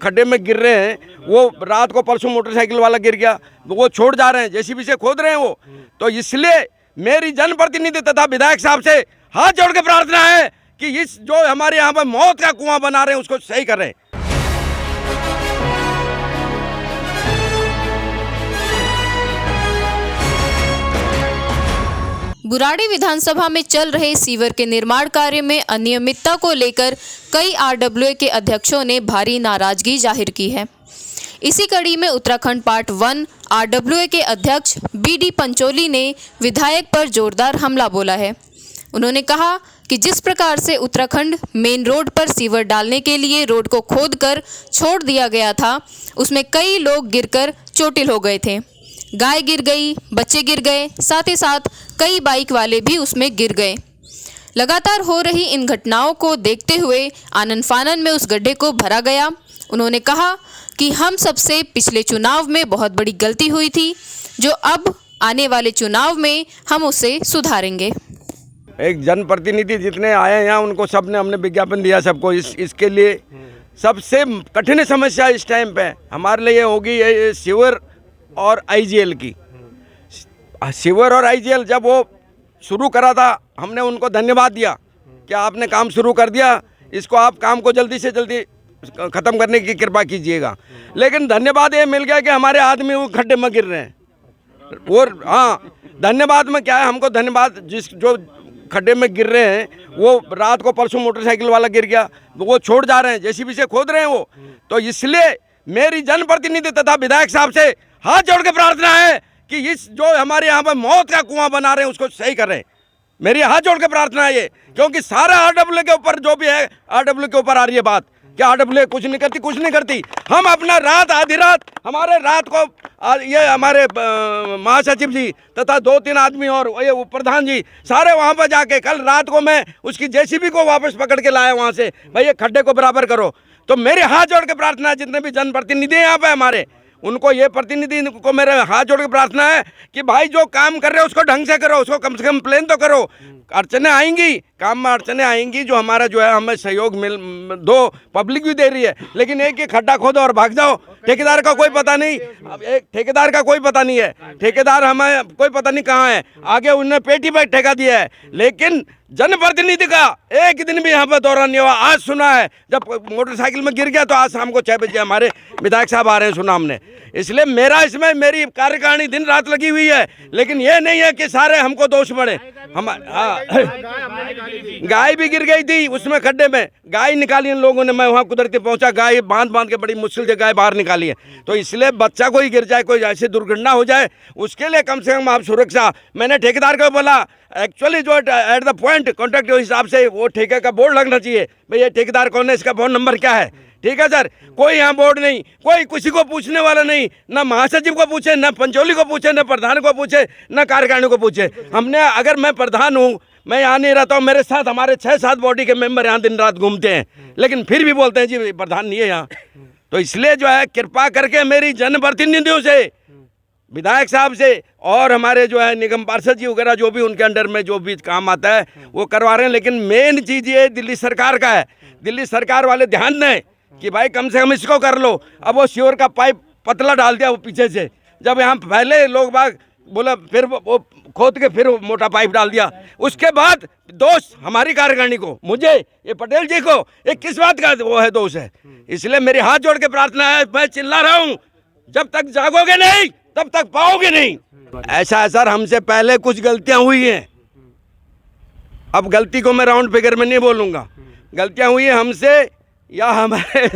खड्डे में गिर रहे हैं, वो रात को परसों मोटरसाइकिल वाला गिर गया, वो छोड़ जा रहे हैं, जेसीबी से खोद रहे हैं वो। तो इसलिए मेरी जनप्रतिनिधि तथा विधायक साहब से हाथ जोड़ के प्रार्थना है कि इस जो हमारे यहाँ पर मौत का कुआं बना रहे हैं उसको सही करें। बुराड़ी विधानसभा में चल रहे सीवर के निर्माण कार्य में अनियमितता को लेकर कई आरडब्ल्यूए के अध्यक्षों ने भारी नाराजगी जाहिर की है। इसी कड़ी में उत्तराखंड पार्ट 1 आरडब्ल्यूए के अध्यक्ष बीडी पंचोली ने विधायक पर जोरदार हमला बोला है। उन्होंने कहा कि जिस प्रकार से उत्तराखंड मेन रोड पर सीवर डालने के लिए रोड को खोदकर छोड़ दिया गया था, उसमें कई लोग गिरकर चोटिल हो गए थे। गाय गिर गई, बच्चे गिर गए, साथ ही साथ कई बाइक वाले भी उसमें गिर गए। लगातार हो रही इन घटनाओं को देखते हुए आनन फानन में उस गड्ढे को भरा गया। उन्होंने कहा कि हम सबसे पिछले चुनाव में बहुत बड़ी गलती हुई थी, जो अब आने वाले चुनाव में हम उसे सुधारेंगे। एक जनप्रतिनिधि जितने आए हैं यहाँ उनको सबने हमने विज्ञापन दिया सबको। इसके लिए सबसे कठिन समस्या इस टाइम पे हमारे लिए होगी ये सीवर और आईजीएल की। सीवर और आईजीएल जब वो शुरू करा था, हमने उनको धन्यवाद दिया कि आपने काम शुरू कर दिया, इसको आप काम को जल्दी से जल्दी ख़त्म करने की कृपा कीजिएगा। लेकिन धन्यवाद ये मिल गया कि हमारे आदमी वो खड्डे में गिर रहे हैं। और हाँ, धन्यवाद में क्या है, हमको धन्यवाद जो खड्डे में गिर रहे हैं, वो रात को परसों मोटरसाइकिल वाला गिर गया, वो छोड़ जा रहे हैं, जेसीबी से खोद रहे हैं वो। तो इसलिए मेरी जनप्रतिनिधि तथा विधायक साहब से हाथ जोड़ के प्रार्थना है कि इस जो हमारे यहाँ पर मौत का कुआं बना रहे हैं उसको सही करें। मेरी हाथ जोड़ के प्रार्थना है ये, क्योंकि सारा आरडब्ल्यू के ऊपर जो भी है, आरडब्ल्यू के ऊपर आ रही है बात कि आरडब्ल्यू कुछ नहीं करती। हम अपना रात आधी रात हमारे रात को ये हमारे महासचिव जी तथा 2-3 आदमी और ये प्रधान जी सारे वहाँ पर जाके कल रात को मैं उसकी जेसीबी को वापस पकड़ के लाया वहाँ से, भाई ये खड्डे को बराबर करो। तो मेरे हाथ जोड़ के प्रार्थना है, जितने भी जनप्रतिनिधि हैं यहाँ पे हमारे, उनको ये प्रतिनिधि को मेरे हाथ जोड़ के प्रार्थना है कि भाई जो काम कर रहे हो उसको ढंग से करो, उसको कम से कम प्लान तो करो। अड़चने आएंगी, काम में अड़चने आएंगी, जो हमारा जो है हमें सहयोग मिल दो, पब्लिक भी दे रही है, लेकिन एक खड्डा खोदो और भाग जाओ। ठेकेदार का कोई पता नहीं, एक ठेकेदार का कोई पता नहीं है, ठेकेदार हमें कोई पता नहीं कहाँ है, आगे उन्होंने पेटी पे ठेका दिया है, लेकिन जनप्रतिनिधि का एक दिन भी यहाँ पर दौरा नहीं हुआ। आज सुना है जब मोटरसाइकिल में गिर गया तो आज शाम को 6 बजे हमारे विधायक साहब आ रहे हैं, सुना हमने। इसलिए मेरी कार्यकारिणी दिन रात लगी हुई है, लेकिन ये नहीं है कि सारे हमको दोष पड़े। हम गाय भी गिर गई थी उसमें खड्डे में, गाय निकाली इन लोगों ने, मैं वहाँ कुदरती पहुँचा, गाय बांध के बड़ी मुश्किल से गाय बाहर निकाली है। तो इसलिए बच्चा कोई गिर जाए, कोई ऐसी दुर्घटना हो जाए, उसके लिए कम से कम आप सुरक्षा। मैंने ठेकेदार को बोला एक्चुअली जो एट द पॉइंट कॉन्ट्रैक्ट के हिसाब से वो ठेके का बोर्ड लगना चाहिए, भाई ये ठेकेदार कौन है, इसका फोन नंबर क्या है। ठीक है सर, कोई यहाँ बोर्ड नहीं, कोई किसी को पूछने वाला नहीं, ना महासचिव को पूछे, ना पंचोली को पूछे, ना प्रधान को पूछे, ना कार्यकारिणी को पूछे। हमने, अगर मैं प्रधान हूँ, मैं यहाँ नहीं रहता हूँ, मेरे साथ हमारे 6-7 बॉडी के मेंबर यहाँ दिन रात घूमते हैं, लेकिन फिर भी बोलते हैं जी प्रधान नहीं है यहाँ। तो इसलिए जो है कृपा करके मेरी जनप्रतिनिधियों से, विधायक साहब से और हमारे जो है निगम पार्षद जी वगैरह जो भी उनके अंडर में जो भी काम आता है वो करवा रहे हैं, लेकिन मेन चीज़ ये दिल्ली सरकार का है। दिल्ली सरकार वाले ध्यान दें कि भाई कम से कम इसको कर लो। अब वो सीवर का पाइप पतला डाल दिया वो पीछे से, जब यहाँ पहले लोग बाग बोला, फिर वो खोद के फिर मोटा पाइप डाल दिया। उसके बाद दोष हमारी कार्यकारिणी को, मुझे, ये पटेल जी को, ये किस बात का वो है दोष है। इसलिए मेरे हाथ जोड़ के प्रार्थना है, मैं चिल्ला रहा हूँ, जब तक जागोगे नहीं तब तक पाओगे नहीं। ऐसा है सर, हमसे पहले कुछ गलतियां हुई हैं, अब गलती को मैं राउंड फिगर में नहीं बोलूँगा, गलतियां हुई हैं हमसे या हमारे